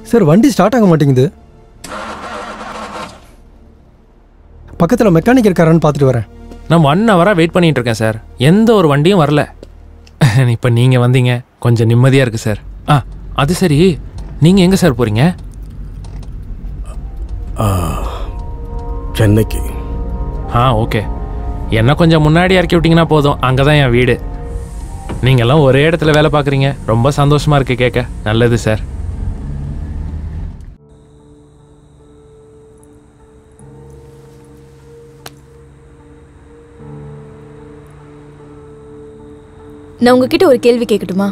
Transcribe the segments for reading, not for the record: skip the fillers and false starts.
Sir வண்டி start ஆக மாட்டேங்குது. பக்கத்தில் மெக்கானிக் இருக்காரான்னு பார்த்துட்டு வரேன். நான் 1 ஹவராக வெயிட் பண்ணிகிட்டு இருக்கேன் சார். எந்த ஒரு வண்டியும் வரல. இப்போ நீங்கள் வந்தீங்க, கொஞ்சம் நிம்மதியாக இருக்குது சார். அது சரி, நீங்கள் எங்கே சார் போகிறீங்க? சென்னைக்கு. ஓகே. என்ன கொஞ்சம் முன்னாடி இறக்கி விட்டிங்கன்னா போதும். அங்கே தான் என் வீடு. நீங்கள்லாம் ஒரே இடத்துல வேலை பார்க்குறீங்க. ரொம்ப சந்தோஷமாக இருக்குது கேட்க. நல்லது சார். நான் உங்ககிட்ட ஒரு கேள்வி கேட்கட்டுமா?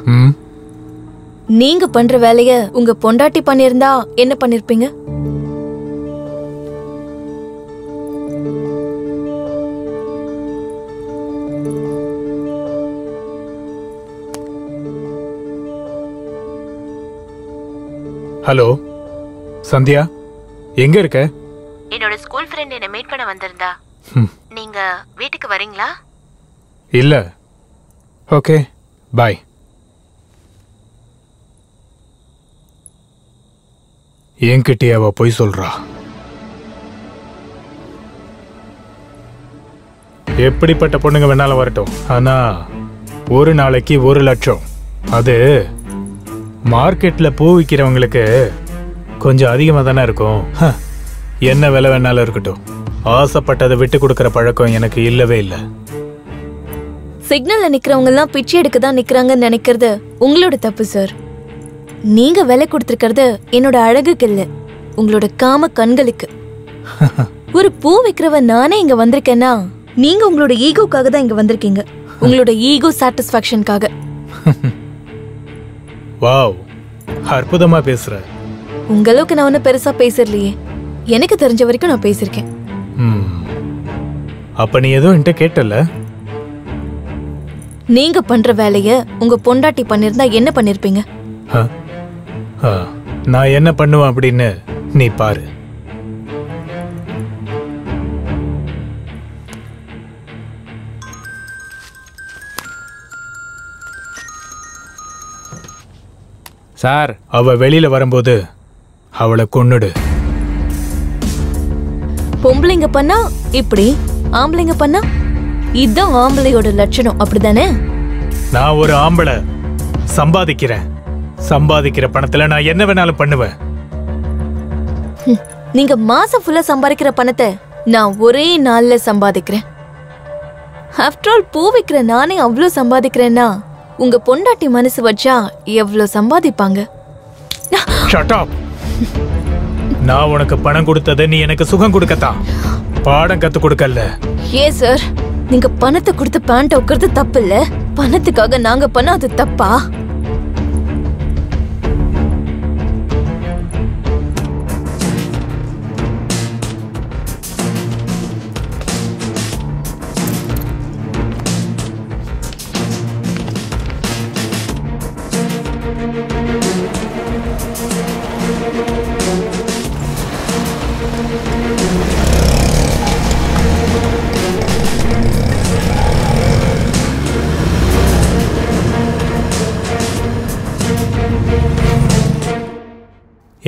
நீங்க பண்ற வேலைய உங்க பொண்டாட்டி பண்ணிருந்தா என்ன பண்ணிருப்பீங்க? ஹலோ சந்தியா, எங்க இருக்க? என்னோட ஸ்கூல் ஃப்ரெண்ட் என்ன மீட் பண்ண வந்திருந்தா. நீங்க வீட்டுக்கு வரீங்களா? இல்ல. ஓகே, பாய். என்கிட்டே அவ போய் சொல்றா. எப்படிப்பட்ட பொண்ணுங்க வேணாலும் வரட்டும், ஆனா ஒரு நாளைக்கு 1 லட்சம். அது மார்க்கெட்ல பூ விற்கிறவங்களுக்கு கொஞ்சம் அதிகமாக தானே இருக்கும். என்ன விலை வேணாலும் இருக்கட்டும், ஆசைப்பட்டதை விட்டு கொடுக்கற பழக்கம் எனக்கு இல்லவே இல்லை. சிக்னல்ல நிக்கிறவங்க எல்லாம் பிச்சை எடுக்க தான் நிக்கிறாங்கன்னு நினைக்கிறது உங்களோட தப்பு சார். நீங்க விலை கொடுத்திருக்கிறது என்னோட அழகுக்கு இல்ல, உங்களோட காம கண்களுக்கு. ஒரு பூ விக்கிறவ நானே இங்க வந்திருக்கேன்னா நீங்க உங்களோட ஈகோக்காக தான் இங்க வந்திருக்கீங்க. உங்களோட ஈகோ சாட்டிஸ்பாக்சனுக்காக. வாவ், அற்புதமா பேசுற. உங்களுக்கு நான் ஒன்னும் பெருசா பேசலையே. எனக்கு தெரிஞ்ச வரைக்கும் நான் பேசிருக்கேன். அப்ப நீ ஏதோ என்கிட்ட கேட்டல. நீங்க பண்ற வேலைய உங்க பொண்டாட்டி பண்ணிருந்தா என்ன பண்ணிருப்பீங்க? நான் என்ன பண்ணுவேன் அப்படின்னு நீ பாரு. சார், அவ வெளியில வரும்போது அவளை கொன்னுடு. பொம்பளைங்க பண்ணா இப்படி, ஆம்பளைங்க பண்ணா இதான் ஆம்பளையோட லட்சணம், அப்படிதானே? நான் ஒரு ஆம்பளை, சம்பாதிக்கிறேன். சம்பாதிக்கிற பணத்துல நான் என்ன வேணாலும் பண்ணுவேன். நீங்க மாசம் ஃபுல்லா சம்பாதிக்கிற பணத்தை நான் ஒரே நாள்ல சம்பாதிக்கிறேன். ஆஃப்டர் ஆல் பூ விக்கிற நானே அவ்வளவு சம்பாதிக்கிறேன்னா உங்க பொண்டாட்டி மனசு வச்சா எவ்வளவு சம்பாதிப்பாங்க? Shut up. நான் உனக்கு பணம் கொடுத்தது நீ எனக்கு சுகம் கொடுக்கத்தான், பாடம் கத்து கொடுக்கல. ஏன் சார், நீங்க பணத்தை கொடுத்து பேண்ட் உட்கறது தப்பு இல்ல, பணத்துக்காக நாங்க பண்ண அது தப்பா?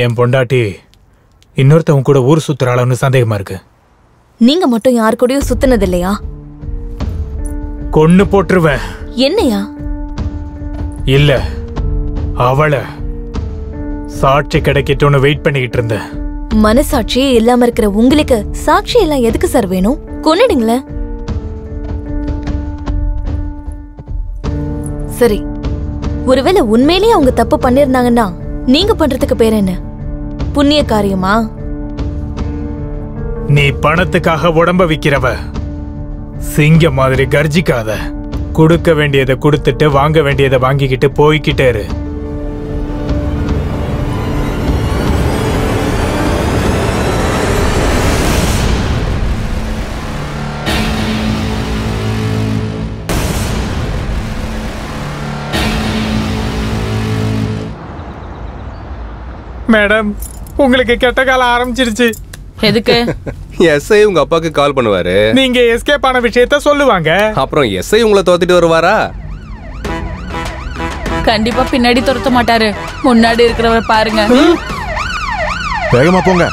என் பொண்டாட்டி இன்னொருத்தவங்க கூட ஊர் சுத்துறாளன்னு சந்தேகமா இருக்கு. நீங்க மட்டும் யாரு கூடயும் சுத்தினது இல்லையா? கொன்னு போட்டுருவேன். என்னையா? இல்ல, அவளை சாட்சி கிடைக்கட்டும்னு வெயிட் பண்ணிக்கிட்டு இருந்தேன். மனசாட்சியே இல்லாம இருக்கிற உங்களுக்கு சாட்சி எல்லாம் எதுக்கு சார் வேணும்? கொன்னுடுங்களேன். சரி, ஒருவேளை உண்மையிலேயே அவங்க தப்பு பண்ணிருந்தாங்கன்னா நீங்க பண்றதுக்கு பேர் என்ன? புண்ணிய காரியமா? நீ பணத்துக்காக உடம்ப விக்கிறவ. சிங்க மாதிரி கர்ஜிக்காத. கொடுக்க வேண்டியதை கொடுத்துட்டு வாங்க வேண்டியதை வாங்கிக்கிட்டு போய்கிட்டே இரு. மேடம், உங்களுக்கு கெட்ட காலம் ஆரம்பிச்சிருச்சு. எதுக்கு? எஸ்ஐ உங்க அப்பாக்கு கால் பண்ணுவாரு. நீங்க எஸ்கேப் ஆன விஷயத்த சொல்லுவாங்க. அப்புறம் எஸ்ஐ உங்களை தோத்திட்டு வருவாரா? கண்டிப்பா பின்னாடி துரத்த மாட்டாரு, முன்னாடி இருக்கிறவரை பாருங்க. வேகமா போங்க.